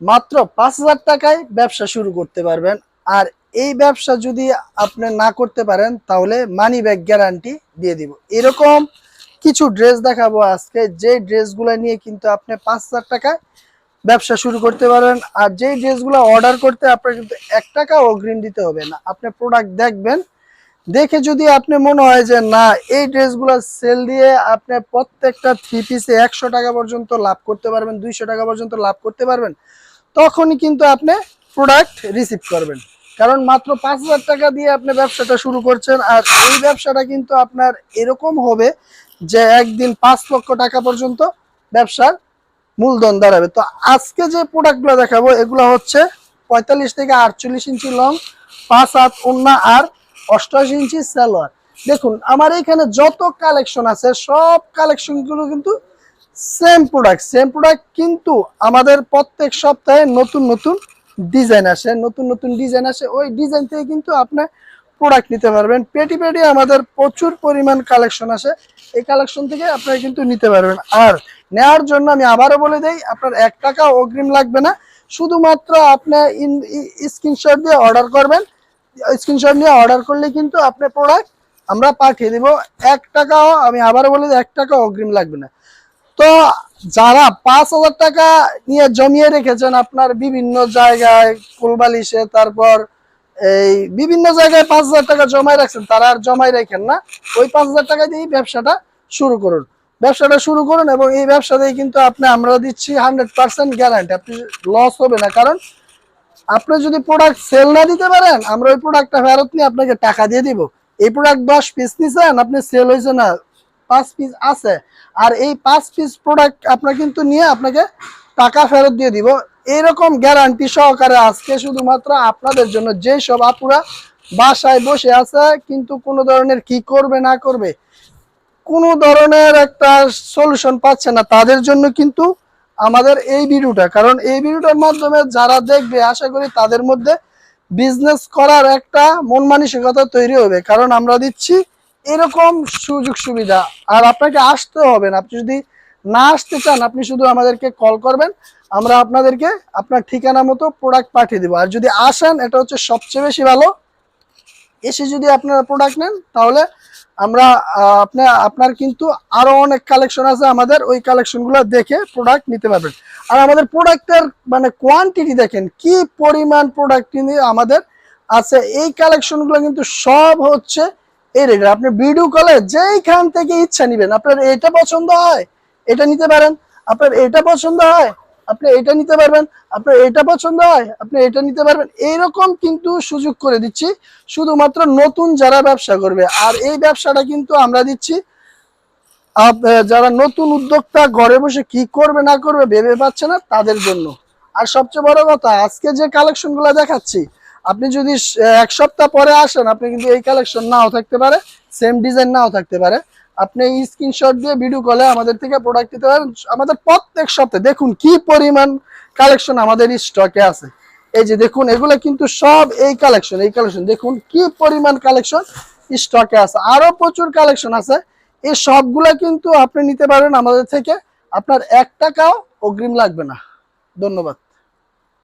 মাত্র ৫,০০০ টাকায় ব্যবসা শুরু করতে পারবেন। আর এই ব্যবসা যদি আপনি না করতে পারেন তাহলে মানি ব্যাক গ্যারান্টি দিয়ে দিব। এরকম কিছু ড্রেস দেখাবো আজকে, যে ড্রেসগুলো নিয়ে কিন্তু আপনি ৫,০০০ টাকায় ব্যবসা শুরু করতে পারেন। আর যেই ড্রেসগুলো অর্ডার করতে আপনার কিন্তু ১ টাকাও অগ্রিম দিতে হবে না। আপনি প্রোডাক্ট দেখবেন, দেখে যদি আপনি মনে হয় যে না এই ড্রেসগুলো সেল দিয়ে আপনি প্রত্যেকটা 3 পিসে ১০০ টাকা পর্যন্ত লাভ করতে পারবেন, ২০০ টাকা পর্যন্ত লাভ করতে পারবেন, তখনই কিন্তু আপনি প্রোডাক্ট রিসিভ করবেন। কারণ মাত্র ৫,০০০ টাকা দিয়ে আপনি ব্যবসাটা শুরু করছেন। আর এই ব্যবসাটা কিন্তু আপনার এরকম হবে যে একদিন ৫ লক্ষ টাকা পর্যন্ত ব্যবসার মূলধন দাঁড়াবে। তো আজকে যে প্রোডাক্টগুলো দেখাবো এগুলো হচ্ছে ৪৫ থেকে ৪৮ ইঞ্চি লং, ৫ হাত ওড়না আর ৮৮ ইঞ্চি সালোয়ার। দেখুন আমার এখানে যত কালেকশন আছে সব কালেকশনগুলো কিন্তু সেম প্রোডাক্ট, কিন্তু আমাদের প্রত্যেক সপ্তাহে নতুন নতুন ডিজাইন আসে, ওই ডিজাইন থেকে কিন্তু আপনি প্রোডাক্ট নিতে পারবেন। পেটি পেটি আমাদের প্রচুর পরিমাণ কালেকশন আসে, এই কালেকশন থেকে আপনারা কিন্তু নিতে পারবেন। আর নেওয়ার জন্য আমি আবারও বলে দেই, আপনার ১ টাকা অগ্রিম লাগবে না, শুধুমাত্র আপনি স্ক্রিনশট দিয়ে অর্ডার করবেন। স্ক্রিনশট নিয়ে অর্ডার করলে কিন্তু আপনার প্রোডাক্ট আমরা পাঠিয়ে দিব। ১ টাকাও, আমি আবারও বলে দিই, ১ টাকা অগ্রিম লাগবে না। তো যারা ৫,০০০ টাকা নিয়ে জমিয়ে রেখেছেন আপনার বিভিন্ন জায়গায়, কোলবালিশে, তারপর এই বিভিন্ন জায়গায় ৫,০০০ টাকা জমায় রাখছেন, তারা আর জমায় রাখেন না, ওই ৫,০০০ টাকা দিয়ে ব্যবসাটা শুরু করুন। এবং এই ব্যবসাতেই কিন্তু আমরা দিচ্ছি 100% গ্যারান্টি, আপনি লস হবে না। কারণ আপনি যদি প্রোডাক্ট সেল না দিতে পারেন, আমরা ওই প্রোডাক্টটা ফেরত নিয়ে আপনাকে টাকা দিয়ে দিব। এই প্রোডাক্ট ১০ পিস নিছেন, আপনি সেল হয়েছে না, ৫ পিস আছে, আর এই ৫ পিস প্রোডাক্ট আপনার কিন্তু নিয়ে আপনাকে টাকা ফেরত দিয়ে দিব। এরকম গ্যারান্টি সহকারে আজকে শুধুমাত্র আপনাদের জন্য, যে সব আপুরা বাসায় বসে আছে কিন্তু কোনো ধরনের কি করবে না করবে, কোনো ধরনের একটা সলিউশন পাচ্ছে না, তাদের জন্য কিন্তু আমাদের এই ভিডিওটা। কারণ এই ভিডিওটার মাধ্যমে যারা দেখবে, আশা করি তাদের মধ্যে বিজনেস করার একটা মন মানসিকতা তৈরি হবে। কারণ আমরা দিচ্ছি এরকম সুযোগ সুবিধা। আর আপনাকে আসতে হবে না, আপনি যদি না আসতে চান আপনি শুধু আমাদেরকে কল করবেন, আমরা আপনাদেরকে আপনার ঠিকানা মতো প্রোডাক্ট পাঠিয়ে দেবো। আর যদি আসেন, এটা হচ্ছে সবচেয়ে বেশি ভালো, এসে যদি আপনারা প্রোডাক্ট নেন তাহলে আমরা আপনার কিন্তু আরো অনেক কালেকশন আছে আমাদের, ওই কালেকশনগুলো দেখে প্রোডাক্ট নিতে পারবেন। আর আমাদের প্রোডাক্টের মানে কোয়ান্টিটি দেখেন কি পরিমাণ প্রোডাক্ট কিন্তু আমাদের আছে। এই কালেকশনগুলো কিন্তু সব হচ্ছে এই রেটে। আপনি ভিডিও কলে যেইখান থেকে ইচ্ছা নেবেন, আপনার এটা পছন্দ হয় এটা নিতে পারেন, আপনার এটা পছন্দ হয় আপনি এটা নিতে পারবেন, আপনার এটা পছন্দ হয় আপনি এটা নিতে পারবেন। এইরকম কিন্তু সুযোগ করে দিচ্ছি শুধুমাত্র নতুন যারা ব্যবসা করবে। আর এই ব্যবসাটা কিন্তু আমরা দিচ্ছি যারা নতুন উদ্যোক্তা, ঘরে বসে কি করবে না করবে ভেবে পাচ্ছে না, তাদের জন্য। আর সবচেয়ে বড় কথা, আজকে যে কালেকশন গুলো দেখাচ্ছি, আপনি যদি ১ সপ্তাহ পরে আসেন, আপনি কিন্তু এই কালেকশন নাও থাকতে পারে, সেম ডিজাইন নাও থাকতে পারে। আপনি স্ক্রিনশট দিয়ে ভিডিও কলে আমাদের থেকে প্রোডাক্ট নিতে পারেন। আমাদের প্রত্যেক সপ্তাহে দেখুন কি পরিমাণ কালেকশন আমাদের স্টকে আছে। এই যে দেখুন, এগুলো কিন্তু সব এই কালেকশন দেখুন কি পরিমাণ কালেকশন স্টকে আছে, আরো প্রচুর কালেকশন আছে। এই সবগুলা কিন্তু আপনি নিতে পারেন আমাদের থেকে, আপনার ১ টাকাও অগ্রিম লাগবে না। ধন্যবাদ।